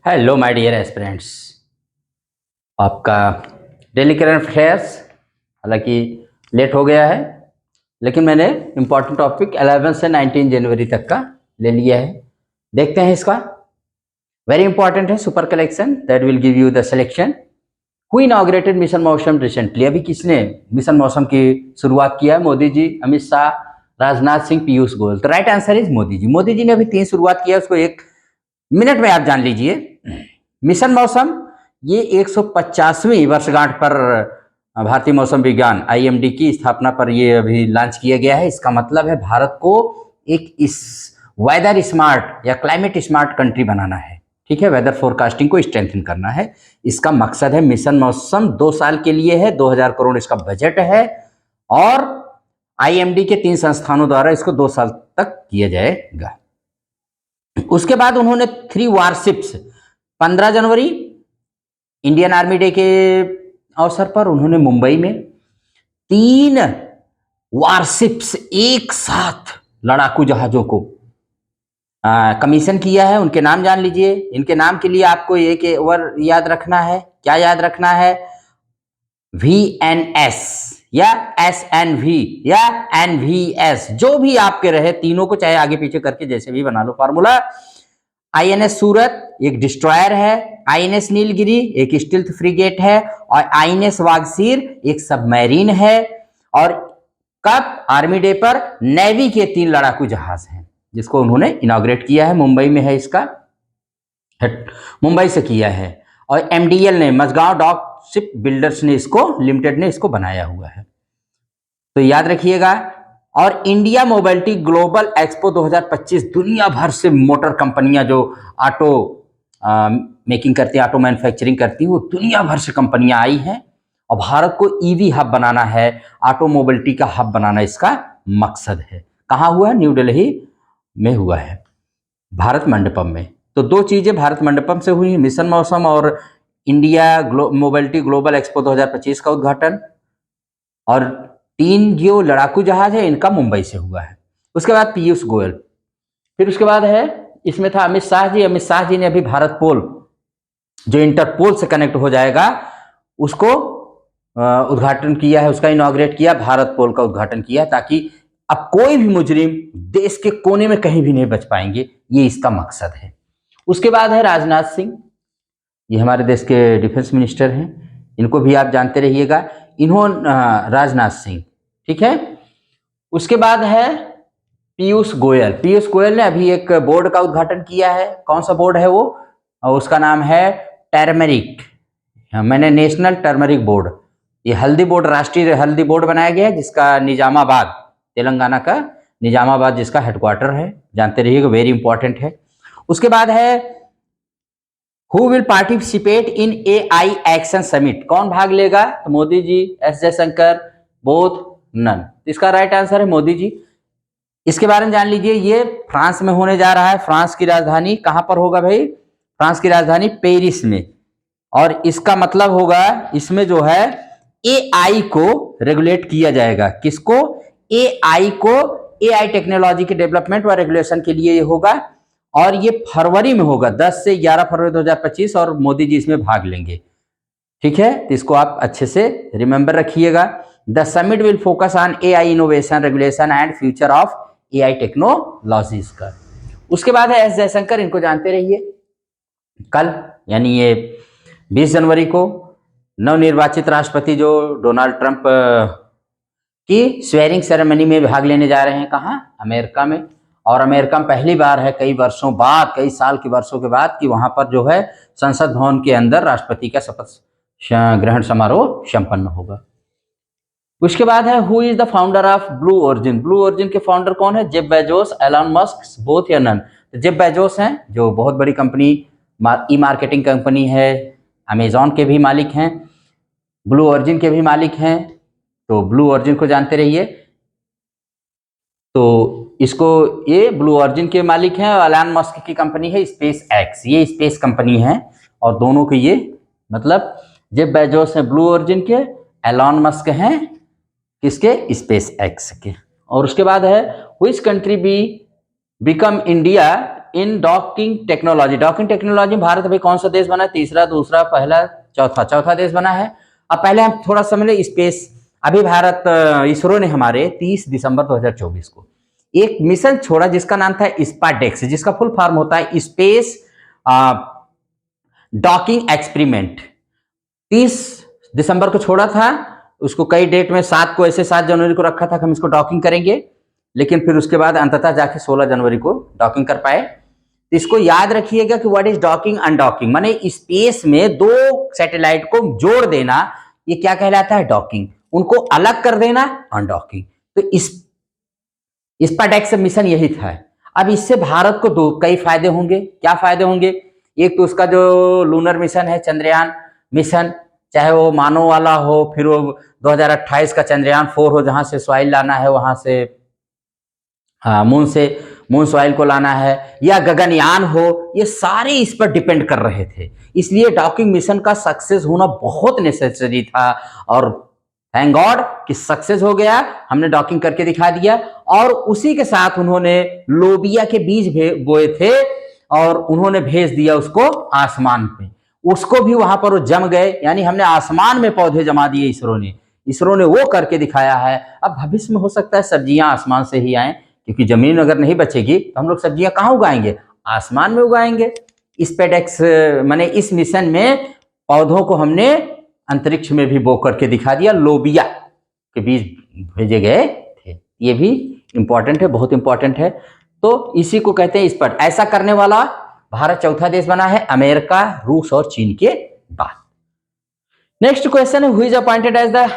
Hello my dear aspirants, आपका daily current affairs हालांकि late हो गया है, लेकिन मैंने इम्पॉर्टेंट टॉपिक 11 से 19 जनवरी तक का ले लिया है। देखते हैं इसका। वेरी इंपॉर्टेंट है super collection that will give you the selection. Who inaugurated mission मौसम रिसेंटली? अभी किसने मिशन मौसम की शुरुआत किया है? मोदी जी, अमित शाह, राजनाथ सिंह, पीयूष गोयल। तो right answer is Modi ji. Modi ji ने अभी 3 शुरुआत किया, उसको 1 मिनट में आप जान लीजिए। मिशन मौसम ये 150वीं वर्षगांठ पर भारतीय मौसम विज्ञान आईएमडी की स्थापना पर ये अभी लॉन्च किया गया है। इसका मतलब है भारत को एक इस वेदर स्मार्ट या क्लाइमेट स्मार्ट कंट्री बनाना है। ठीक है, वेदर फोरकास्टिंग को स्ट्रेंथन करना है, इसका मकसद है। मिशन मौसम 2 साल के लिए है, 2000 करोड़ इसका बजट है और आईएमडी के 3 संस्थानों द्वारा इसको 2 साल तक किया जाएगा। उसके बाद उन्होंने 3 वारशिप्स 15 जनवरी इंडियन आर्मी डे के अवसर पर उन्होंने मुंबई में 3 वारशिप्स एक साथ लड़ाकू जहाजों को कमीशन किया है। उनके नाम जान लीजिए। इनके नाम के लिए आपको एक वर्ड याद रखना है। क्या याद रखना है? VNS या SNV या NVS, जो भी आपके रहे, तीनों को चाहे आगे पीछे करके जैसे भी बना लो फॉर्मूला। INS सूरत एक डिस्ट्रॉयर है, INS नीलगिरी एक स्टील्थ फ्रिगेट है और INS वागसीर एक सबमरीन है। और कब? आर्मी डे पर नेवी के 3 लड़ाकू जहाज हैं जिसको उन्होंने इनॉग्रेट किया है। मुंबई में है, इसका मुंबई से किया है। और MDL ने, मझगांव डॉक शिप बिल्डर्स ने इसको लिमिटेड ने इसको बनाया हुआ है, तो याद रखिएगा। और इंडिया मोबिलिटी ग्लोबल एक्सपो 2025 दुनिया भर से मोटर कंपनियां जो ऑटो मेकिंग करती हैं, ऑटो मैन्युफैक्चरिंग करती हैं, वो दुनिया भर से कंपनियां आई हैं और भारत को ईवी हब बनाना है, ऑटो मोबिलिटी का हब बनाना इसका मकसद है। कहाँ हुआ है? न्यू दिल्ली में हुआ है, भारत मंडपम में। तो 2 चीजें भारत मंडपम से हुई, मिशन मौसम और इंडिया मोबिलिटी ग्लोबल एक्सपो 2025 का उद्घाटन। और 3 जो लड़ाकू जहाज है इनका मुंबई से हुआ है। उसके बाद पीयूष गोयल, फिर उसके बाद है, इसमें था अमित शाह जी। अमित शाह जी ने अभी भारत पोल जो इंटरपोल से कनेक्ट हो जाएगा उसको उद्घाटन किया है, उसका इनॉग्रेट किया, भारत पोल का उद्घाटन किया, ताकि अब कोई भी मुजरिम देश के कोने में कहीं भी नहीं बच पाएंगे, ये इसका मकसद है। उसके बाद है राजनाथ सिंह, ये हमारे देश के डिफेंस मिनिस्टर हैं, इनको भी आप जानते रहिएगा। राजनाथ सिंह, ठीक है। उसके बाद है पीयूष गोयल। पीयूष गोयल ने अभी एक बोर्ड का उद्घाटन किया है। कौन सा बोर्ड है वो? उसका नाम है टर्मरिक। मैंने नेशनल टर्मरिक बोर्ड, ये हल्दी बोर्ड, राष्ट्रीय हल्दी बोर्ड बनाया गया है, जिसका निजामाबाद, तेलंगाना का निजामाबाद जिसका हेडक्वार्टर है, जानते रहिएगा, वेरी इंपॉर्टेंट है। उसके बाद है who will participate in AI action summit? कौन भाग लेगा? तो Modi ji, S Jaishankar, both, none. इसका राइट आंसर है मोदी जी। इसके बारे में जान लीजिए, ये फ्रांस में होने जा रहा है। फ्रांस की राजधानी कहां पर होगा भाई? फ्रांस की राजधानी पेरिस में। और इसका मतलब होगा, इसमें जो है AI को रेगुलेट किया जाएगा। किसको? AI को। AI टेक्नोलॉजी के डेवलपमेंट व रेगुलेशन के लिए ये होगा और ये फरवरी में होगा, 10 से 11 फरवरी 2025, और मोदी जी इसमें भाग लेंगे। ठीक है, तो इसको आप अच्छे से रिमेंबर रखिएगा। The summit will focus on AI innovation, regulation and future of AI technologies का। उसके बाद है S जयशंकर, इनको जानते रहिए। कल यानी ये 20 जनवरी को नवनिर्वाचित राष्ट्रपति जो डोनाल्ड ट्रंप की स्वेरिंग सेरेमनी में भाग लेने जा रहे हैं। कहाँ? अमेरिका में। और अमेरिका में पहली बार है कई वर्षों बाद, कई साल के वर्षों के बाद, कि वहां पर जो है संसद भवन के अंदर राष्ट्रपति का शपथ ग्रहण समारोह संपन्न होगा। उसके बाद है who is the founder of Blue Origin? Blue Origin के फाउंडर कौन है? Jeff Bezos, Elon Musk, both या नन? तो जेफ बेजोस हैं, जो बहुत बड़ी कंपनी, ई मार्केटिंग कंपनी है, अमेजॉन के भी मालिक हैं, ब्लू ओरिजिन के भी मालिक हैं। तो ब्लू ओरिजिन को जानते रहिए। तो इसको, ये ब्लू ओरिजिन के मालिक हैं और एलन मस्क की कंपनी है स्पेस एक्स, ये स्पेस कंपनी है। और दोनों के ये मतलब जेफ बेजोस हैं ब्लू ओरिजिन के, एलन मस्क हैं किसके? स्पेस एक्स के। और उसके बाद है which country become India in docking technology, docking technology Bharat अभी कौन सा देश बना है? तीसरा, दूसरा, पहला, चौथा देश बना है। अब पहले हम थोड़ा समझ लें स्पेस। अभी भारत इसरो ने हमारे 30 दिसंबर 2024 को एक मिशन छोड़ा जिसका नाम था स्पाडेक्स, जिसका फुल फॉर्म होता है स्पेस डॉकिंग एक्सपेरिमेंट। 30 दिसंबर को छोड़ा था, उसको कई डेट में 7 को, ऐसे 7 जनवरी को रखा था कि हम इसको डॉकिंग करेंगे, लेकिन फिर उसके बाद अंततः जाके 16 जनवरी को डॉकिंग कर पाए। तो इसको याद रखिएगा कि व्हाट इज डॉकिंग अनडॉकिंग, माने स्पेस में 2 सैटेलाइट को जोड़ देना, ये क्या कहलाता है? डॉकिंग। उनको अलग कर देना अनडॉकिंग। तो इस स्पाडेक्स मिशन यही था। अब इससे भारत को कई फायदे होंगे। क्या फायदे होंगे? एक तो उसका जो लूनर मिशन है, चंद्रयान मिशन, चाहे वो मानव वाला हो, फिर वो 2028 का चंद्रयान 4 हो, जहां से सॉइल लाना है, वहां से मून सॉइल को लाना है, या गगनयान हो, ये सारे इस पर डिपेंड कर रहे थे। इसलिए डॉकिंग मिशन का सक्सेस होना बहुत नेसेसरी था, और थैंक गॉड कि सक्सेस हो गया, हमने डॉकिंग करके दिखा दिया। और उसी के साथ उन्होंने लोबिया के बीज बोए थे और उन्होंने भेज दिया उसको आसमान पे, उसको भी वहां पर वो जम गए, यानी हमने आसमान में पौधे जमा दिए। इसरो ने वो करके दिखाया है। अब भविष्य में हो सकता है सब्जियां आसमान से ही आए, क्योंकि जमीन अगर नहीं बचेगी तो हम लोग सब्जियां कहाँ उगाएंगे? आसमान में उगाएंगे। स्पेडेक्स माने इस मिशन में पौधों को हमने अंतरिक्ष में भी बो करके दिखा दिया, लोबिया के बीज भेजे गए थे। ये भी इंपॉर्टेंट है, बहुत इंपॉर्टेंट है। तो इसी को कहते हैं स्पट। ऐसा करने वाला भारत चौथा देश बना है, अमेरिका, रूस और चीन के बाद। नेक्स्ट क्वेश्चन है, who is appointed as the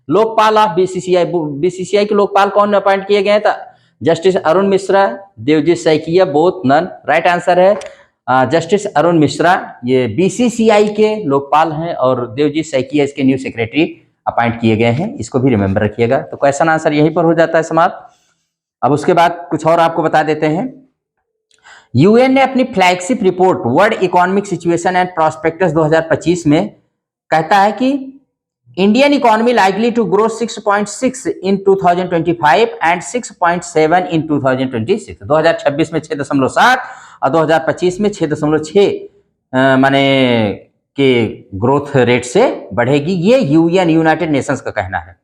Lokpal of BCCI? BCCI के लोकपाल कौन अपॉइंट किए गए? Justice Arun Mishra, Devajit Saikia, both none. Right answer है जस्टिस अरुण मिश्रा, ये बीसीसीआई के लोकपाल हैं, और देवजीत सैकिया इसके न्यू सेक्रेटरी अपॉइंट किए गए हैं। इसको भी रिमेंबर रखिएगा। तो क्वेश्चन आंसर यहीं पर हो जाता है समाप्त। अब उसके बाद कुछ और आपको बता देते हैं। यूएन ने अपनी flagship report world economic situation and prospects 2025 में कहता है कि Indian economy likely to grow 6.6 in 2025 and 6.7 in 2026। 2026 में 6.7 और 2025 में 6.6 माने के ग्रोथ रेट से बढ़ेगी। ये यूएन, यूनाइटेड नेशंस का कहना है,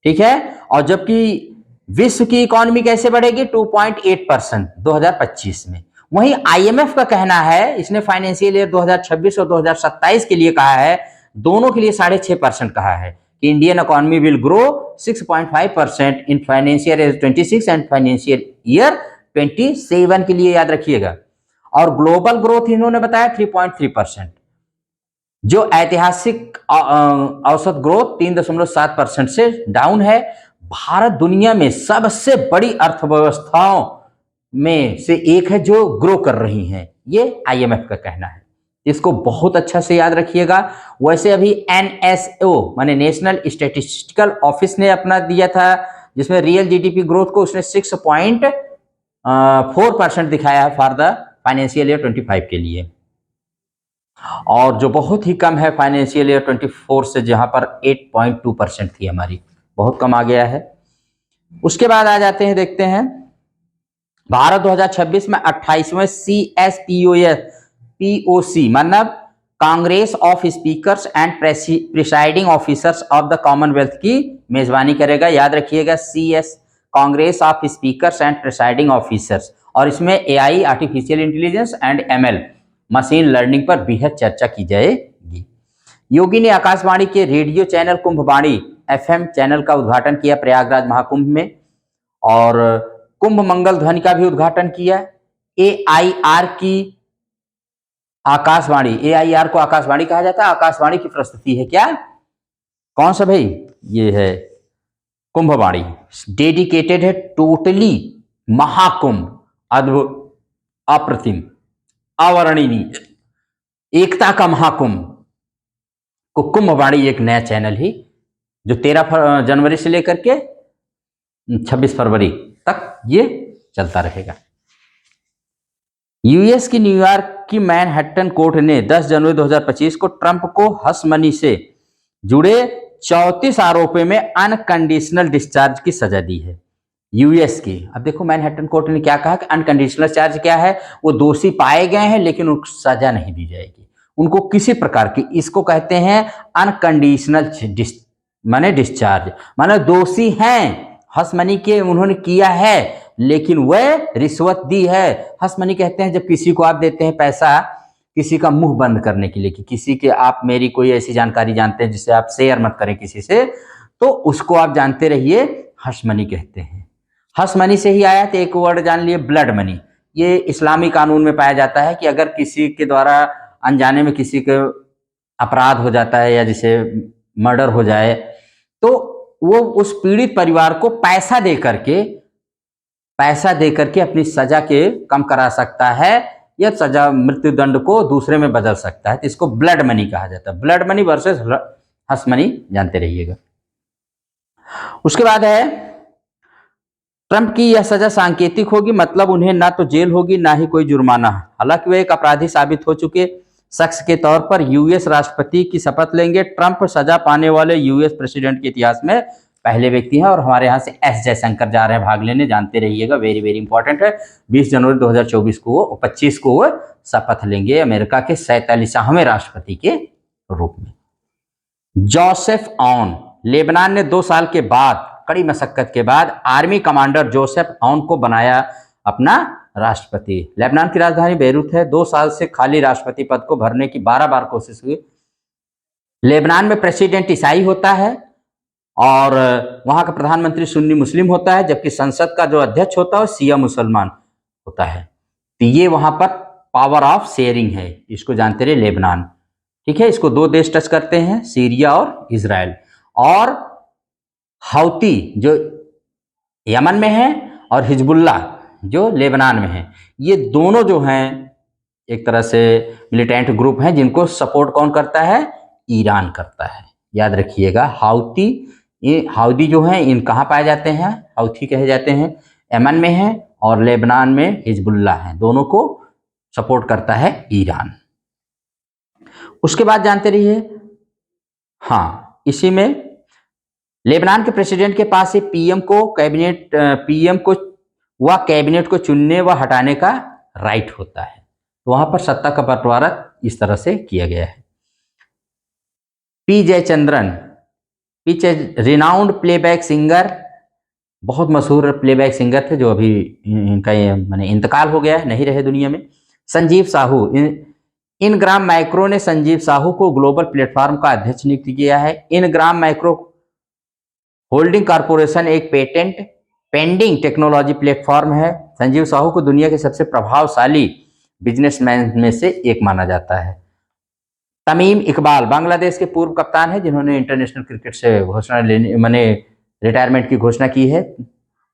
ठीक है। और जबकि विश्व की इकोनॉमी कैसे बढ़ेगी? 2.8% 2025 में। वहीं आईएमएफ का कहना है, इसने फाइनेंशियल ईयर 2026 और 2027 के लिए कहा है, दोनों के लिए 6.5% कहा है कि Indian economy will grow 6.5% in financial year 26 and financial year 27 के लिए, याद रखिएगा। और ग्लोबल ग्रोथ इन्होंने बताया 3.3%, जो ऐतिहासिक औसत ग्रोथ 3.7% से डाउन है। भारत दुनिया में सबसे बड़ी अर्थव्यवस्थाओं में से एक है जो ग्रो कर रही हैं, ये आईएमएफ का कहना है। इसको बहुत अच्छा से याद रखिएगा। वैसे अभी एनएसओ माने नेशनल स्टैटिस्टिकल ऑफिस ने अपना दिया था, जिसमें रियल जीडीपी ग्रोथ को उसने 6.4% दिखाया है फॉर द फाइनेंशियल ईयर 25 के लिए, और जो बहुत ही कम है फाइनेंशियल ईयर 24 से, जहां पर 8.2% थी हमारी, बहुत कम आ गया है। उसके बाद आ जाते हैं, देखते हैं भारत 2026 में 28वें CSPOC मतलब Congress of speakers and presiding officers of the Commonwealth की मेजबानी करेगा। याद रखिएगा, CS Congress of speakers and presiding officers, और इसमें AI artificial intelligence and ML machine learning पर बेहद चर्चा की जाएगी। योगी ने आकाशवाणी के radio channel Kumbhvani FM channel का उद्घाटन किया प्रयागराज महाकुंभ में, और कुंभ मंगल ध्वनि का भी उद्घाटन किया। AIR की आकाशवाणी, AIR को आकाशवाणी कहा जाता है, आकाशवाणी की प्रस्तुति है क्या? कौन सा भाई? ये है कुंभवाणी, डेडिकेटेड है टोटली महाकुंभ, अद्भुत, अप्रतिम, अवर्णनीय, एकता का महाकुंभ को कुंभवाणी एक नया चैनल ही, जो 13 जनवरी से लेकर के 26 फरवरी तक ये चलता रहेगा। यूएस की न्यूयॉर्क की मैनहट्टन कोर्ट ने 10 जनवरी 2025 को ट्रंप को हश मनी से जुड़े 34 आरोपों में अनकंडीशनल डिस्चार्ज की सजा दी है। यूएस की। अब देखो मैनहट्टन कोर्ट ने क्या कहा कि अनकंडीशनल चार्ज क्या है, वो दोषी पाए गए हैं लेकिन उनको सजा नहीं दी जाएगी, उनको किसी प्रकार की, इसको कहते हैं अनकंडीशनल माने डिस्चार्ज, माने दोषी हैं, हस मनी के उन्होंने किया है लेकिन वह रिश्वत दी है। हस मनी कहते हैं जब किसी को आप देते हैं पैसा किसी का मुंह बंद करने के लिए, कि किसी के, आप मेरी कोई ऐसी जानकारी जानते हैं जिसे आप शेयर मत करें किसी से, तो उसको आप जानते रहिए हस मनी कहते हैं। हस मनी से ही आया, तो एक वर्ड जान लिए ब्लड मनी। ये इस्लामी कानून में पाया जाता है कि अगर किसी के द्वारा अनजाने में किसी के अपराध हो जाता है या जिसे मर्डर हो जाए, तो वो उस पीड़ित परिवार को पैसा दे करके अपनी सजा के कम करा सकता है या सजा मृत्युदंड को दूसरे में बदल सकता है, तो इसको ब्लड मनी कहा जाता है। ब्लड मनी वर्सेस हस मनी जानते रहिएगा। उसके बाद है ट्रंप की यह सजा सांकेतिक होगी, मतलब उन्हें ना तो जेल होगी ना ही कोई जुर्माना। हालांकि वे एक अपराधी साबित हो चुके शख्स के तौर पर यूएस राष्ट्रपति की शपथ लेंगे। ट्रंप सजा पाने वाले यूएस प्रेसिडेंट के इतिहास में पहले व्यक्ति हैं। और हमारे यहाँ से एस जयशंकर जा रहे हैं भाग लेने, जानते रहिएगा, वेरी वेरी इंपॉर्टेंट है। 20 जनवरी 2024 को 25 को वो शपथ लेंगे अमेरिका के 47वें राष्ट्रपति के रूप में। जोसेफ ऑन, लेबनान ने 2 साल के बाद कड़ी मशक्कत के बाद आर्मी कमांडर जोसेफ ऑन को बनाया अपना राष्ट्रपति। लेबनान की राजधानी बेरूत है। 2 साल से खाली राष्ट्रपति पद को भरने की 12 बार कोशिश हुई। लेबनान में प्रेसिडेंट ईसाई होता है और वहां का प्रधानमंत्री सुन्नी मुस्लिम होता है, जबकि संसद का जो अध्यक्ष होता है शिया मुसलमान होता है। तो ये वहां पर पावर ऑफ शेयरिंग है, इसको जानते रहे लेबनान। ठीक है, इसको 2 देश टच करते हैं, सीरिया और इजराइल। और हौती जो यमन में है और हिजबुल्ला जो लेबनान में है, ये दोनों जो हैं एक तरह से मिलिटेंट ग्रुप हैं जिनको सपोर्ट कौन करता है, ईरान करता है। याद रखिएगा, हाउती, ये हाउदी जो हैं इन कहाँ पाए जाते हैं, हाउथी कहे जाते हैं, यमन में है, और लेबनान में हिजबुल्ला है, दोनों को सपोर्ट करता है ईरान। उसके बाद जानते रहिए, हाँ, इसी में लेबनान के प्रेसिडेंट के पास से पीएम को कैबिनेट को चुनने व हटाने का राइट होता है। तो वहां पर सत्ता का बंटवारा इस तरह से किया गया है। P Jayachandran, renowned playback singer, बहुत मशहूर प्लेबैक सिंगर थे जो अभी इनका माने इंतकाल हो गया है, नहीं रहे दुनिया में। संजीव साहू, इनग्राम माइक्रो ने संजीव साहू को ग्लोबल प्लेटफॉर्म का अध्यक्ष नियुक्त किया है। इनग्राम माइक्रो होल्डिंग कॉर्पोरेशन एक पेंडिंग टेक्नोलॉजी प्लेटफॉर्म है। संजीव साहू को दुनिया के सबसे प्रभावशाली बिजनेसमैन में से एक माना जाता है। तमीम इकबाल बांग्लादेश के पूर्व कप्तान है जिन्होंने इंटरनेशनल क्रिकेट से घोषणा लेने माने रिटायरमेंट की घोषणा की है।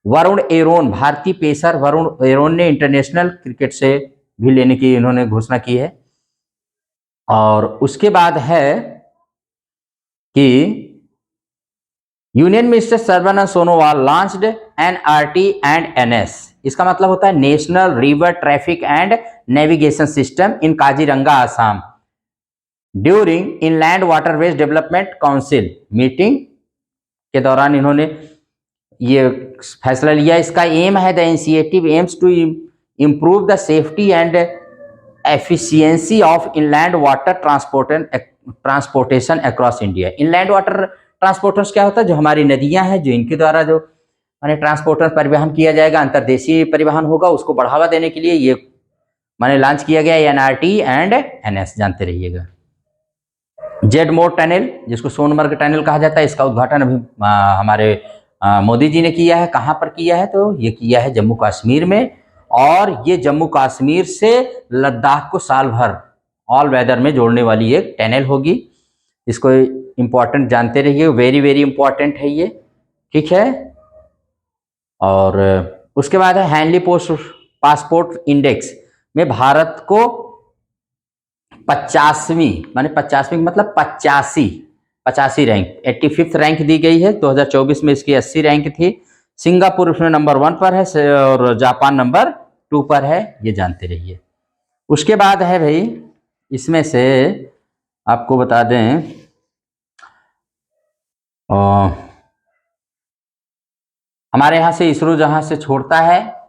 वरुण एरोन, भारतीय पेसर वरुण एरोन ने इंटरनेशनल क्रिकेट से भी लेने की इन्होंने घोषणा की है। और उसके बाद है कि union minister Sarbananda Sonowal launched NRT and NS, इसका मतलब होता है national river traffic and navigation system in Kaziranga Assam during inland waterways development council meeting के दौरान इन्होंने ये फैसला लिया। इसका एम है, the initiative aims to improve the safety and efficiency of inland water transportation across India. Inland water transporters क्या होता है, जो हमारी नदियां हैं, जो इनके द्वारा जो माने ट्रांसपोर्टर परिवहन किया जाएगा, अंतर्देशीय परिवहन होगा, उसको बढ़ावा देने के लिए ये माने लॉन्च किया गया एनआरटी एंड एनएस, जानते रहिएगा। जेड मोर टनल, जिसको सोनमर्ग टनल कहा जाता है, इसका उद्घाटन अभी हमारे मोदी जी ने किया है। कहाँ पर किया है, तो ये किया है जम्मू कश्मीर में। और ये जम्मू कश्मीर से लद्दाख को साल भर ऑल वेदर में जोड़ने वाली एक टनल होगी। इसको इम्पोर्टेंट जानते रहिए, वेरी वेरी इंपॉर्टेंट है ये, ठीक है। और उसके बाद है हैंडली पासपोर्ट इंडेक्स में भारत को 50वीं माने 50वीं मतलब 85 रैंक, 85th रैंक दी गई है। 2024 में इसकी 80 रैंक थी। सिंगापुर उसमें नंबर 1 पर है और जापान नंबर 2 पर है, ये जानते रहिए। उसके बाद है भाई, इसमें से आपको बता दें हमारे यहाँ से इसरो जहाँ से छोड़ता है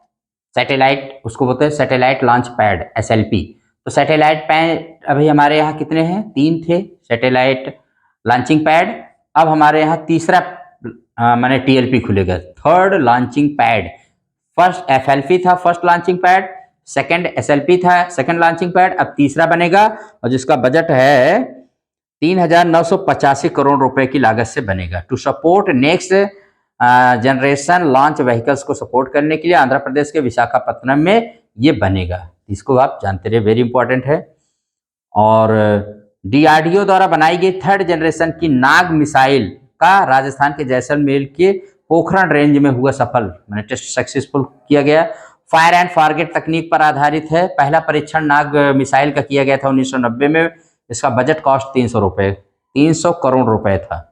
सैटेलाइट, उसको बोलते हैं सैटेलाइट लॉन्च पैड, SLP। तो सैटेलाइट पैड अभी हमारे यहाँ कितने हैं? 3 थे सैटेलाइट लॉन्चिंग पैड। अब हमारे यहाँ तीसरा माने TLP खुलेगा, third launching pad. First FLP था, first launching pad, second SLP था, सेकंड लॉन्चिंग पैड। अब तीसरा बनेगा और जिसका बजट है 3,985 करोड़ रुपए की लागत से बनेगा। To support next generation launch vehicles को सपोर्ट करने के लिए आंध्र प्रदेश के विशाखापत्तनम में ये बनेगा। इसको आप जानते रहे, वेरी इंपॉर्टेंट है। और DRDO द्वारा बनाई गई थर्ड जनरेशन की नाग मिसाइल का राजस्थान के जैसलमेर के पोखरण रेंज में हुआ सफल, मैंने टेस्ट सक्सेसफुल किया गया। फायर एंड फॉरगेट तकनीक पर आधारित है। पहला परीक्षण नाग मिसाइल का किया गया था 1990 में। इसका बजट कॉस्ट 300 करोड़ रुपए था।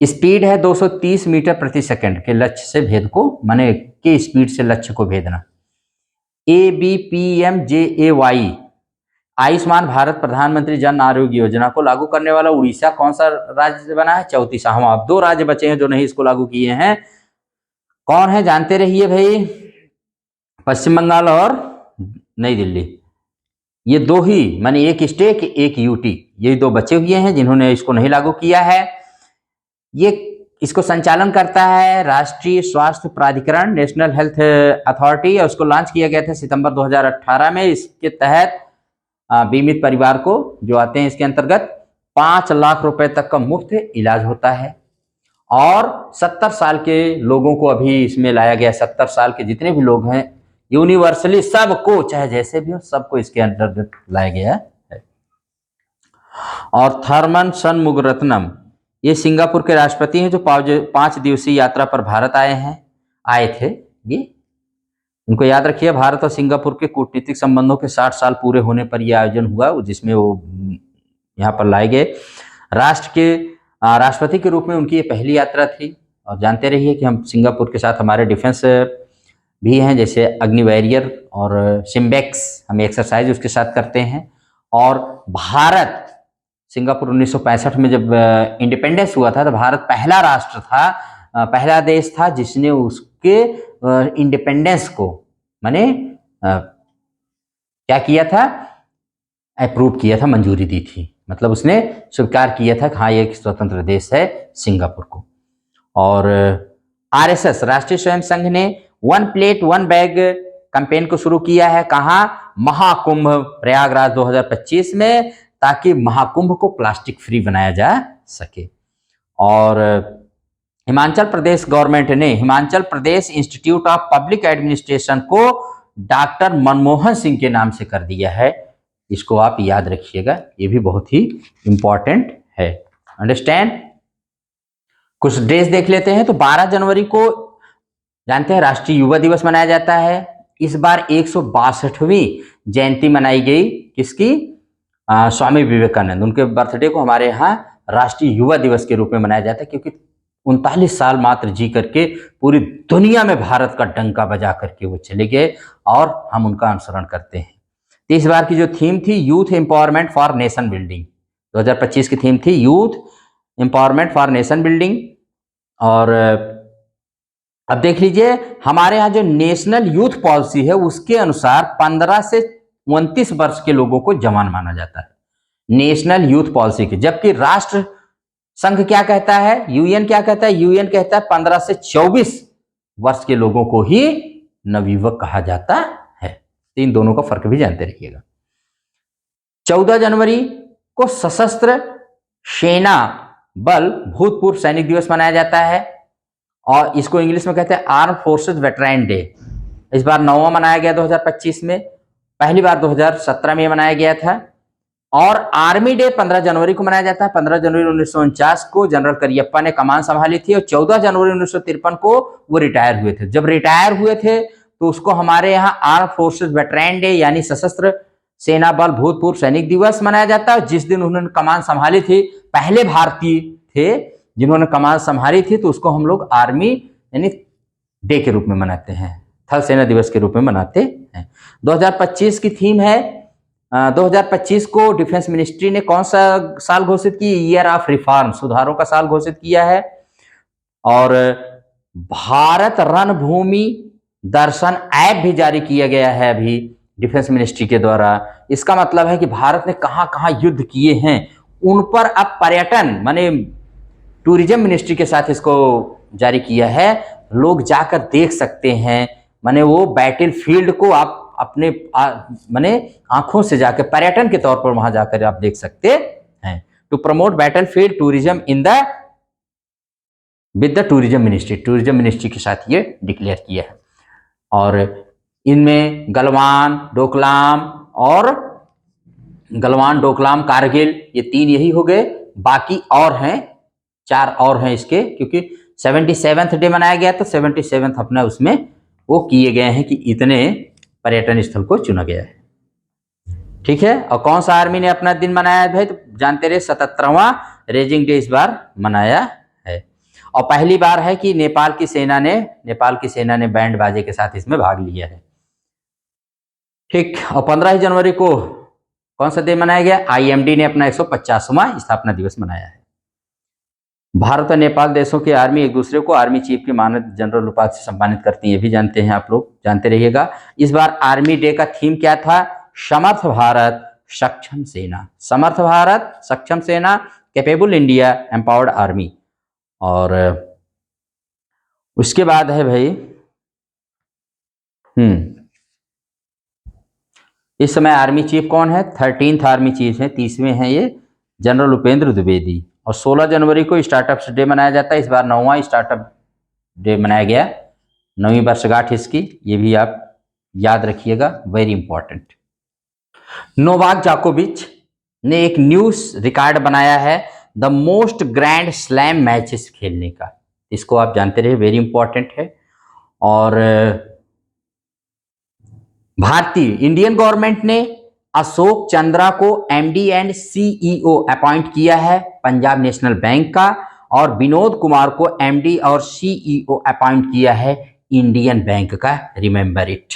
स्पीड है 230 मीटर प्रति सेकंड के लक्ष्य से भेद को, माने के स्पीड से लक्ष्य को भेदना। ABPMJAY आयुष्मान भारत प्रधानमंत्री जन आरोग्य योजना को लागू करने वाला उड़ीसा कौन सा राज्य बना है? 34वां। अब 2 राज्य बचे हैं जो नहीं इसको लागू किए हैं। कौन है जानते रहिए भाई, पश्चिम बंगाल और नई दिल्ली। ये 2 ही, माने एक स्टेट एक यूटी, ये 2 बचे हुए हैं जिन्होंने इसको नहीं लागू किया है। ये इसको संचालन करता है राष्ट्रीय स्वास्थ्य प्राधिकरण, नेशनल हेल्थ अथॉरिटी, और उसको लॉन्च किया गया था सितंबर 2018 में। इसके तहत बीमित परिवार को जो आते हैं इसके अंतर्गत 5 लाख रुपए तक का मुफ्त इलाज होता है। और 70 साल के लोगों को अभी इसमें लाया गया। 70 साल के जितने भी लोग हैं यूनिवर्सली सबको, चाहे जैसे भी हो, सबको इसके अंतर्गत लाया गया है। और थर्मन शनमुगरत्नम, ये सिंगापुर के राष्ट्रपति हैं जो 5 दिवसीय यात्रा पर भारत आए थे। ये उनको याद रखिए, भारत और सिंगापुर के कूटनीतिक संबंधों के 60 साल पूरे होने पर यह आयोजन हुआ, जिसमें वो यहाँ पर लाए गए। राष्ट्र के राष्ट्रपति के रूप में उनकी ये पहली यात्रा थी। और जानते रहिए कि हम सिंगापुर के साथ हमारे डिफेंस भी हैं, जैसे अग्नि वॉरियर और सिम्बेक्स, हम एक्सरसाइज उसके साथ करते हैं। और भारत सिंगापुर 1965 में जब इंडिपेंडेंस हुआ था तो भारत पहला राष्ट्र था, पहला देश था जिसने उसके इंडिपेंडेंस को माने क्या किया था, अप्रूव किया था, मंजूरी दी थी, मतलब उसने स्वीकार किया था कि हाँ ये एक स्वतंत्र देश है सिंगापुर को। और RSS राष्ट्रीय स्वयं संघ ने 1 प्लेट 1 बैग कैंपेन को शुरू किया है। कहाँ? महाकुंभ प्रयागराज 2025 में, ताकि महाकुंभ को प्लास्टिक फ्री बनाया जा सके। और हिमाचल प्रदेश गवर्नमेंट ने Himachal Pradesh institute of public administration को डॉक्टर मनमोहन सिंह के नाम से कर दिया है। इसको आप याद रखिएगा, ये भी बहुत ही इंपॉर्टेंट है। अंडरस्टैंड? कुछ डेज देख लेते हैं। तो 12 जनवरी को जानते हैं राष्ट्रीय युवा दिवस मनाया जाता है। इस बार 162वीं जयंती मनाई गई, किसकी? स्वामी विवेकानंद। उनके बर्थडे को हमारे यहाँ राष्ट्रीय युवा दिवस के रूप में मनाया जाता है, क्योंकि 39 साल मात्र जी करके पूरी दुनिया में भारत का डंका बजा करके वो चले गए और हम उनका अनुसरण करते हैं। तो इस बार की जो थीम थी youth empowerment for nation building, 2025 की थीम थी youth empowerment for nation building. और अब देख लीजिए हमारे यहाँ जो नेशनल यूथ पॉलिसी है उसके अनुसार 15 से 29 वर्ष के लोगों को जवान माना जाता है, नेशनल यूथ पॉलिसी के। जबकि राष्ट्र संघ क्या कहता है, यूएन क्या कहता है? यूएन कहता है 15 से 24 वर्ष के लोगों को ही नवयुवक कहा जाता है। तो इन दोनों का फर्क भी जानते रहिएगा। 14 जनवरी को सशस्त्र सेना बल भूतपूर्व सैनिक दिवस मनाया जाता है और इसको इंग्लिश में कहते हैं आर्म फोर्सेस वेटरन डे। इस बार 9वां मनाया गया 2025 में, पहली बार 2017 में मनाया गया था। और आर्मी डे 15 जनवरी को मनाया जाता है। 15 जनवरी 1949 को जनरल करियप्पा ने कमान संभाली थी और 14 जनवरी 1953 को वो रिटायर हुए थे। जब रिटायर हुए थे तो उसको हमारे यहाँ आर्म फोर्सेस वेटरन डे यानी सशस्त्र सेना बल भूतपूर्व सैनिक दिवस मनाया जाता है। जिस दिन उन्होंने कमान संभाली थी, पहले भारतीय थे जिन्होंने कमान संभाली थी, तो उसको हम लोग आर्मी यानी डे के रूप में मनाते हैं, थल सेना दिवस के रूप में मनाते हैं। 2025 की थीम है 2025 को डिफेंस मिनिस्ट्री ने कौन सा साल घोषित की? ईयर ऑफ रिफॉर्म, सुधारों का साल घोषित किया है। और भारत रणभूमि दर्शन ऐप भी जारी किया गया है अभी डिफेंस मिनिस्ट्री के द्वारा। इसका मतलब है कि भारत ने कहां कहां युद्ध किए हैं उन पर अब पर्यटन माने टूरिज्म मिनिस्ट्री के साथ इसको जारी किया है, लोग जाकर देख सकते हैं। माने वो बैटल फील्ड को आप अपने माने आंखों से जाकर पर्यटन के तौर पर वहां जाकर आप देख सकते हैं। To promote battlefield tourism in the with the tourism ministry के साथ ये डिक्लेयर किया है। और इनमें गलवान डोकलाम कारगिल ये 3 यही हो गए, बाकी और हैं 4 और हैं इसके, क्योंकि 77th डे मनाया गया तो 77th अपना उसमें वो किए गए हैं कि इतने पर्यटन स्थल को चुना गया है। ठीक है, और कौन सा आर्मी ने अपना दिन मनाया है भाई, तो जानते रहे 77वां रेजिंग डे इस बार मनाया है। और पहली बार है कि नेपाल की सेना ने बैंड बाजे के साथ इसमें भाग लिया है। ठीक, और 15 जनवरी को कौन सा दिन मनाया गया, आईएमडी ने अपना 150वां स्थापना दिवस मनाया है। भारत और नेपाल देशों की आर्मी एक दूसरे को आर्मी चीफ की मानद जनरल उपाधि से सम्मानित करती है, ये भी जानते हैं आप लोग, जानते रहिएगा। इस बार आर्मी डे का थीम क्या था, समर्थ भारत सक्षम सेना, समर्थ भारत सक्षम सेना, कैपेबल इंडिया एम्पावर्ड आर्मी। और उसके बाद है भाई इस समय आर्मी चीफ कौन है, 13th आर्मी चीफ है, 30वें हैं ये जनरल उपेंद्र द्विवेदी। और 16 जनवरी को स्टार्टअप डे मनाया जाता है, इस बार 9वां स्टार्टअप डे मनाया गया, 9वीं वर्षगांठ इसकी, ये भी आप याद रखिएगा, वेरी इंपॉर्टेंट। नोवाक जोकोविच ने एक न्यूज रिकॉर्ड बनाया है the most grand slam matches खेलने का, इसको आप जानते रहे, वेरी इंपॉर्टेंट है। और भारतीय इंडियन गवर्नमेंट ने अशोक चंद्रा को एमडी एंड सीईओ अपॉइंट किया है पंजाब नेशनल बैंक का, और विनोद कुमार को एमडी और सीईओ अपॉइंट किया है इंडियन बैंक का, रिमेंबर इट।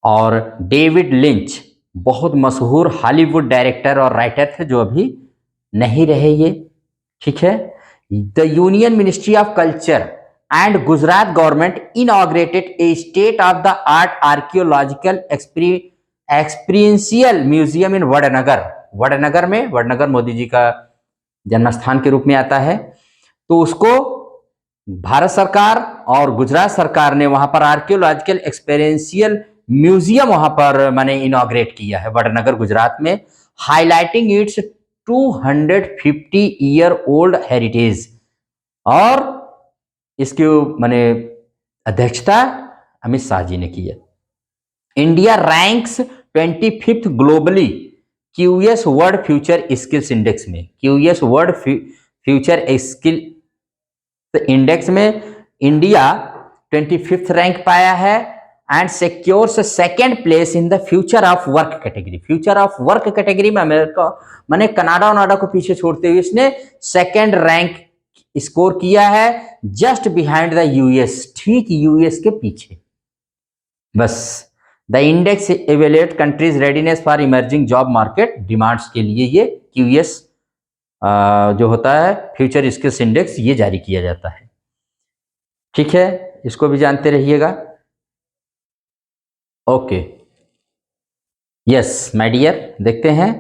और डेविड लिंच बहुत मशहूर हॉलीवुड डायरेक्टर और राइटर थे जो अभी नहीं रहे ये, ठीक है। The union ministry of culture and Gujarat government inaugurated a state-of-the-art archaeological experiential museum in Vadnagar. Vadnagar Modi ji का जन्म स्थान के रूप में आता है, तो उसको भारत सरकार और गुजरात सरकार ने वहां पर आर्कियोलॉजिकल एक्सपीरियंशियल म्यूजियम वहां पर मैंने इनॉग्रेट किया है वडनगर गुजरात में, highlighting it's 250 year old heritage. और इसकी मैंने अध्यक्षता अमित शाह जी ने की है। India ranks 25th globally QS world future skills index में, QS world future skill index में इंडिया 25th रैंक पाया है and secures second place in the future of work category. Future of work category में America मैंने Canada को पीछे छोड़ते हुए इसने सेकेंड रैंक स्कोर किया है, जस्ट बिहाइंड द यूएस, ठीक यूएस के पीछे बस। The index evaluate countries readiness for emerging job market demands के लिए ये क्यूएस जो होता है फ्यूचर स्किल्स इंडेक्स ये जारी किया जाता है, ठीक है, इसको भी जानते रहिएगा। ओके, यस माय डियर, देखते हैं।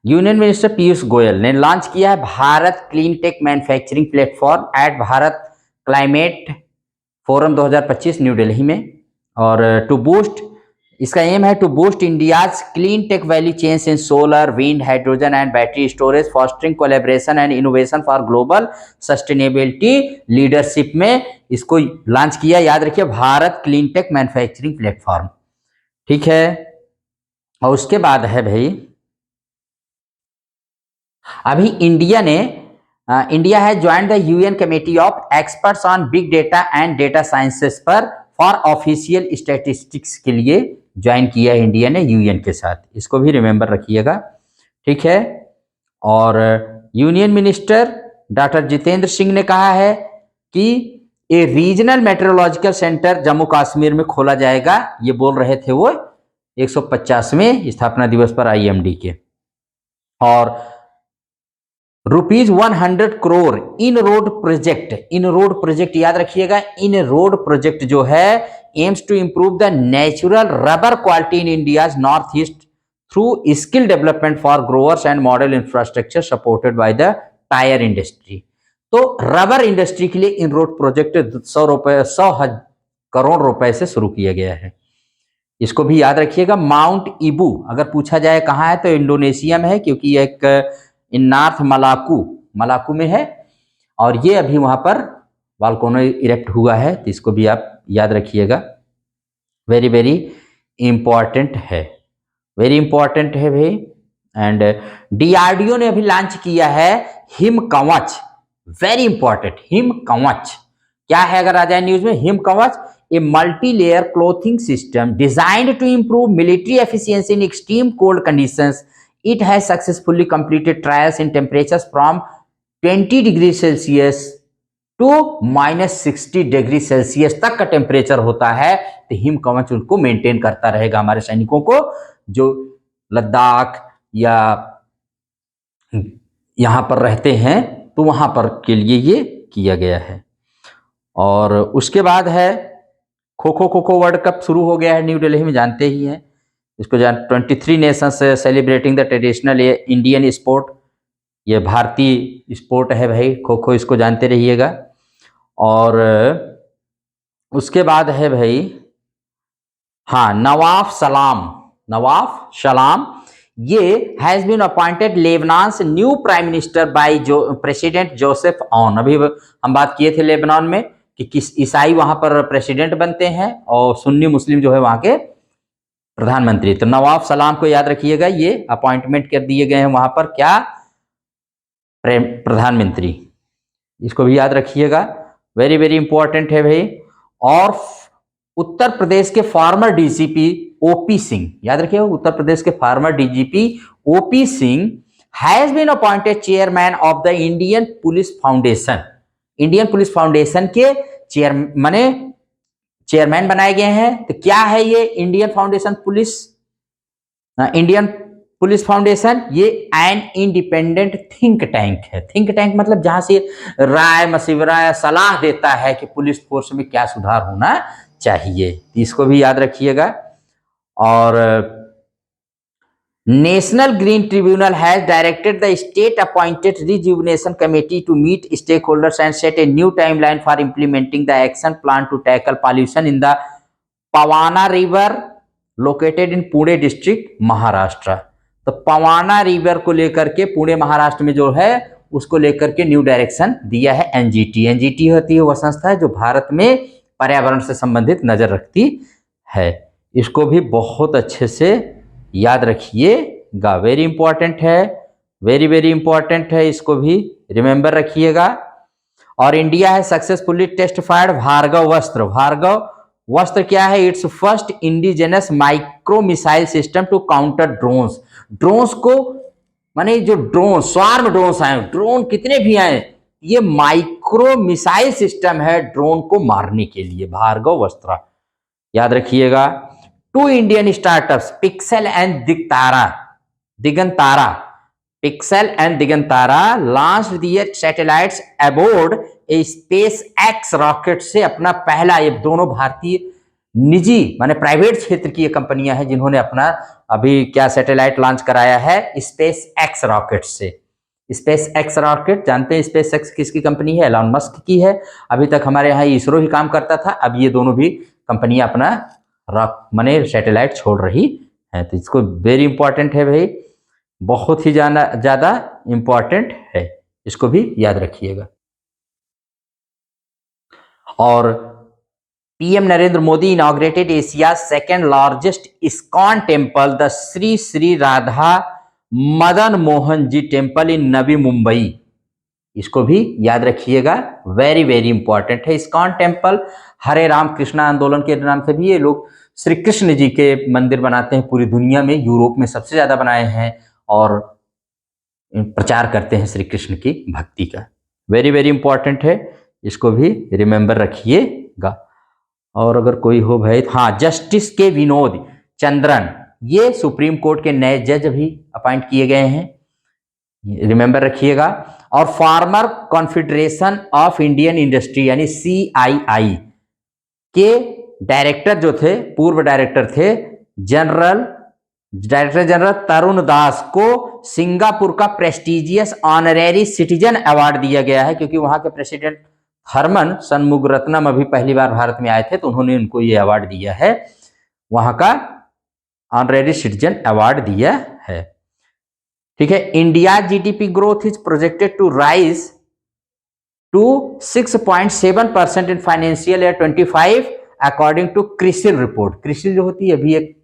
यूनियन मिनिस्टर पीयूष गोयल ने लॉन्च किया है Bharat clean tech manufacturing platform at Bharat climate forum 2025 New Delhi में। और टू बूस्ट, इसका एम है to boost India's clean tech value chains in solar, wind, hydrogen and battery storage, fostering collaboration and innovation for global sustainability leadership में इसको launch किया। याद रखिए, Bharat clean tech manufacturing platform, ठीक है। और उसके बाद है भाई, अभी इंडिया है join the UN committee of experts on big data and data sciences पर फॉर ऑफिशियल स्टैटिस्टिक्स के लिए ज्वाइन किया है इंडिया ने यूएन के साथ, इसको भी रिमेंबर रखिएगा, ठीक है। और union minister doctor Jitendra Singh ने कहा है कि a regional metrological centre Jammu Kashmir में खोला जाएगा, ये बोल रहे थे वो 150वें स्थापना दिवस पर आईएमडी के। और ₹100 crore INROAD project. INROAD project याद रखिएगा, इन रोड प्रोजेक्ट जो है aims to improve the natural rubber quality in India's north east through skill development for growers and model infrastructure supported by the tyre industry. तो rubber industry के लिए इन road project 100 crore रुपए से शुरू किया गया है। इसको भी याद रखिएगा। माउंट इबू अगर पूछा जाए कहाँ है तो इंडोनेशिया में है, क्योंकि एक इन नॉर्थ मलाकू में है, और ये अभी वहां पर वॉल्केनो इरेक्ट हुआ है, तो इसको भी आप याद रखिएगा। वेरी वेरी इंपॉर्टेंट है, वेरी इंपॉर्टेंट है भाई। एंड डीआरडीओ ने अभी लॉन्च किया है हिम कवच, वेरी इंपॉर्टेंट। हिम कवच क्या है अगर आ जाए न्यूज में? Him Kavach a multi layer clothing system designed to improve military efficiency in extreme cold conditions. It has successfully completed trials in temperatures from 20 degree Celsius to -60 degree Celsius तक का temperature होता है। तो हिम कवच उनको मेंटेन करता रहेगा, हमारे सैनिकों को जो लद्दाख या यहां पर रहते हैं, तो वहां पर के लिए ये किया गया है। और उसके बाद है खो खो वर्ल्ड कप शुरू हो गया है न्यू दिल्ली में, जानते ही हैं इसको। 23 Nations celebrating the traditional Indian sport. ये भारतीय स्पोर्ट है भाई खो खो, इसको जानते रहिएगा। और उसके बाद है भाई हाँ नवाफ सलाम ये has been appointed Lebanon new prime minister by president Joseph Aoun. अभी हम बात किए थे लेबनान में कि किस ईसाई वहां पर प्रेसिडेंट बनते हैं और सुन्नी मुस्लिम जो है वहां के प्रधानमंत्री। तो नवाफ सलाम को याद रखिएगा, ये अपॉइंटमेंट कर दिए गए हैं वहां पर क्या? प्रधानमंत्री। इसको भी याद रखिएगा, वेरी वेरी इंपॉर्टेंट है भाई। और उत्तर प्रदेश के फॉर्मर डीजीपी ओपी सिंह, याद रखिएगा, उत्तर प्रदेश के former DGP OP Singh has been appointed chairman of the Indian police foundation. Indian police foundation के चेयरमैन बनाए गए हैं। तो क्या है ये इंडियन पुलिस फाउंडेशन? ये एन इंडिपेंडेंट थिंक टैंक है। थिंक टैंक मतलब जहां से राय मशविरा या सलाह देता है कि पुलिस फोर्स में क्या सुधार होना चाहिए, इसको भी याद रखिएगा। और national green tribunal has directed the state appointed rejuvenation committee to meet stakeholders and set a new timeline for implementing the action plan to tackle pollution in the Pawana river located in Pune district Maharashtra. तो Pawana river को लेकर के पुणे महाराष्ट्र में जो है उसको लेकर के न्यू डायरेक्शन दिया है एनजीटी। एनजीटी होती है वह संस्था है जो भारत में पर्यावरण से संबंधित नजर रखती है। इसको भी बहुत अच्छे से याद रखिएगा, वेरी इंपॉर्टेंट है, वेरी वेरी इंपॉर्टेंट है, इसको भी रिमेंबर रखिएगा। और इंडिया है सक्सेसफुली टेस्टिफाइड भार्गव वस्त्र क्या है? It's first indigenous micro missile system to counter drones को, माने जो ड्रोन स्वार्म ड्रोन्स आए, ड्रोन कितने भी आए, ये माइक्रो मिसाइल सिस्टम है ड्रोन को मारने के लिए। भार्गव वस्त्र याद रखिएगा। 2 Indian startups Pixxel and Digantara launched their satellites aboard a SpaceX rocket से अपना पहला, ये दोनों भारतीय निजी माने प्राइवेट क्षेत्र की ये कंपनियां हैं जिन्होंने अपना अभी क्या सैटेलाइट लॉन्च कराया है SpaceX रॉकेट से। SpaceX रॉकेट जानते हैं SpaceX किसकी कंपनी है? एलन मस्क की है। अभी तक हमारे यहाँ इसरो ही काम करता था, अब ये दोनों भी कंपनियां अपना माने सैटेलाइट छोड़ रही है। तो इसको वेरी इंपॉर्टेंट है भाई, बहुत ही ज्यादा इंपॉर्टेंट है, इसको भी याद रखिएगा। और PM Narendra Modi inaugurated Asia second largest ISKCON temple the Shri Shri Radha Madan Mohan ji temple in Navi Mumbai. इसको भी याद रखिएगा, वेरी वेरी इंपॉर्टेंट है। इस्कॉन टेम्पल हरे राम कृष्णा आंदोलन के नाम से भी ये लोग श्री कृष्ण जी के मंदिर बनाते हैं, पूरी दुनिया में यूरोप में सबसे ज्यादा बनाए हैं और प्रचार करते हैं श्री कृष्ण की भक्ति का। वेरी वेरी इंपॉर्टेंट है, इसको भी रिमेंबर रखिएगा। और अगर कोई हो भाई, हाँ, जस्टिस के विनोद चंद्रन, ये सुप्रीम कोर्ट के नए जज भी अपॉइंट किए गए हैं। रिमेंबर रखिएगा। और farmer confederation of Indian industry यानी CII के डायरेक्टर जो थे, पूर्व डायरेक्टर थे, डायरेक्टर जनरल तरुण दास को सिंगापुर का प्रेस्टिजियस ऑनरेरी सिटीजन अवार्ड दिया गया है, क्योंकि वहां के प्रेसिडेंट थर्मन षणमुगरत्नम अभी पहली बार भारत में आए थे, तो उन्होंने उनको ये अवार्ड दिया है, वहां का ऑनरेरी सिटीजन अवार्ड दिया है। ठीक है। India GDP growth is projected to rise to 6.7% in financial year 25 according to CRISIL report. CRISIL जो होती है अभी एक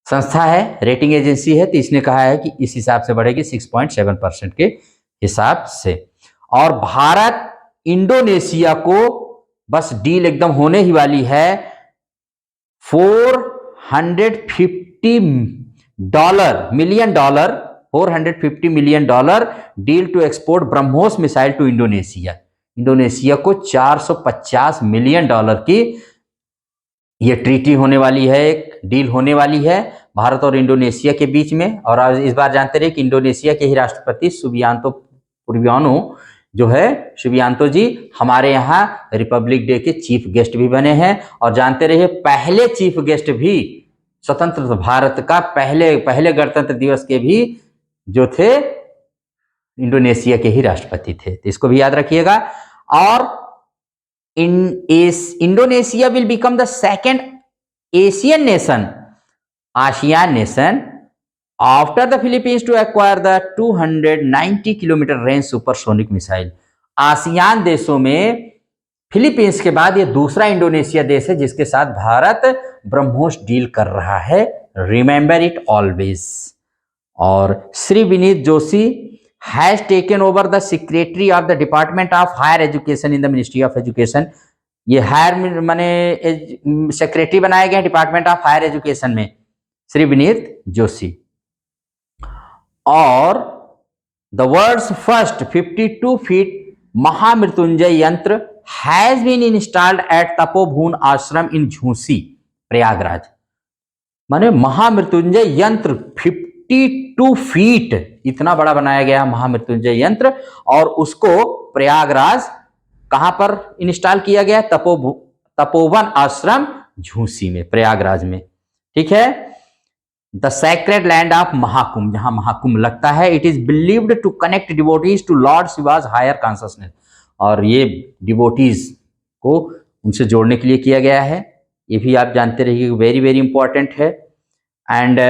संस्था है, रेटिंग एजेंसी है, तो इसने कहा है कि इस हिसाब से बढ़ेगी 6.7% के हिसाब से। और भारत इंडोनेशिया को बस डील एकदम होने ही वाली है, $450 million deal to export BrahMos missile to Indonesia. Indonesia को $450 मिलियन की ये ट्रीटी होने वाली है, एक डील होने वाली है भारत और इंडोनेशिया के बीच में। और आज इस बार जानते रहे कि इंडोनेशिया के ही राष्ट्रपति सुबियांतो पुरबियानो जो है, सुबियांतो जी हमारे यहाँ रिपब्लिक डे के चीफ गेस्ट भी बने हैं। और जानते रहिए पहले चीफ गेस्ट भी स्वतंत्र भारत का पहले गणतंत्र दिवस के भी जो थे इंडोनेशिया के ही राष्ट्रपति थे, तो इसको भी याद रखिएगा। और Indonesia will become the second Asian nation, ASEAN nation after the Philippines to acquire the 290 kilometre range supersonic missile. ASEAN देशों में फिलीपींस के बाद ये दूसरा इंडोनेशिया देश है जिसके साथ भारत ब्रह्मोस डील कर रहा है, रिमेंबर इट ऑलवेज। और Shri Vineet Joshi has taken over the secretary of the department of higher education in the ministry of education. ये हायर माने सेक्रेटरी बनाए गए डिपार्टमेंट ऑफ हायर एजुकेशन में श्री विनीत जोशी। और द वर्ल्ड्स फर्स्ट 52 फीट महामृत्युंजय यंत्र हैज बीन इंस्टॉल्ड एट तपोभून आश्रम इन झूसी, प्रयागराज। माने महामृत्युंजय यंत्र 52 फीट इतना बड़ा बनाया गया महामृत्युंजय यंत्र, और उसको प्रयागराज कहां पर इंस्टॉल किया गया? तपोवन आश्रम झूसी में, प्रयागराज में। ठीक है। The sacred land of Mahakumbh, जहां महाकुंभ लगता है, it is believed to connect devotees to lord Shiva's higher consciousness. और ये डिवोटीज को उनसे जोड़ने के लिए किया गया है, ये भी आप जानते रहिए, वेरी वेरी इंपॉर्टेंट है। And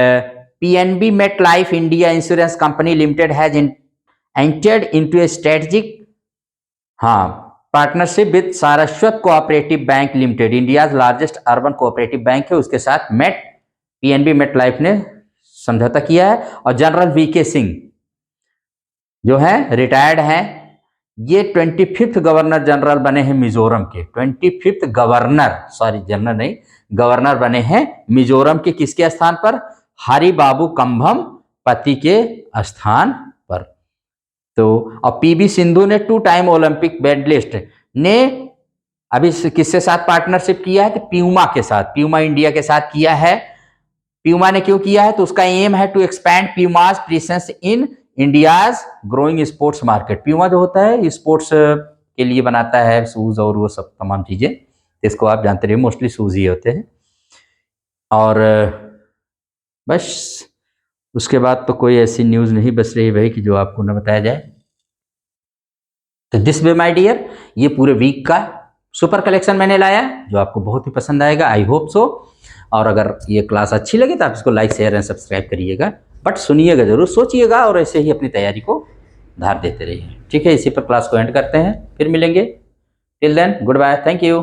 PNB MetLife India Insurance Company Limited has entered into a strategic partnership with Saraswat cooperative bank limited, India's largest urban cooperative bank है, उसके साथ PNB MetLife ने समझौता किया है। और जनरल VK सिंह जो है रिटायर्ड हैं, ये 25th गवर्नर जनरल बने हैं मिजोरम के, 25th गवर्नर, सॉरी जनरल नहीं, गवर्नर बने हैं मिजोरम के। किसके स्थान पर? हरिबाबू कंभम पति के स्थान पर। तो और PV सिंधु ने 2 टाइम ओलंपिक मेडलिस्ट ने अभी किसके साथ पार्टनरशिप किया है? तो प्यूमा के साथ, प्यूमा इंडिया के साथ किया है। प्यूमा ने क्यों किया है? तो उसका एम है to expand Puma's presence in India's growing sports market. Puma जो होता है स्पोर्ट्स के लिए बनाता है शूज और वो सब तमाम चीजें, इसको आप जानते रहिए, मोस्टली शूज ही होते हैं। और बस उसके बाद तो कोई ऐसी न्यूज़ नहीं बच रही भाई कि जो आपको न बताया जाए। तो दिस वे माय डियर, ये पूरे वीक का सुपर कलेक्शन मैंने लाया जो आपको बहुत ही पसंद आएगा, आई होप सो। और अगर ये क्लास अच्छी लगे तो आप इसको लाइक शेयर एंड सब्सक्राइब करिएगा, बट सुनिएगा जरूर, सोचिएगा और ऐसे ही अपनी तैयारी को धार देते रहिए। ठीक है, इसी पर क्लास को एंड करते हैं, फिर मिलेंगे। Till then goodbye, thank you.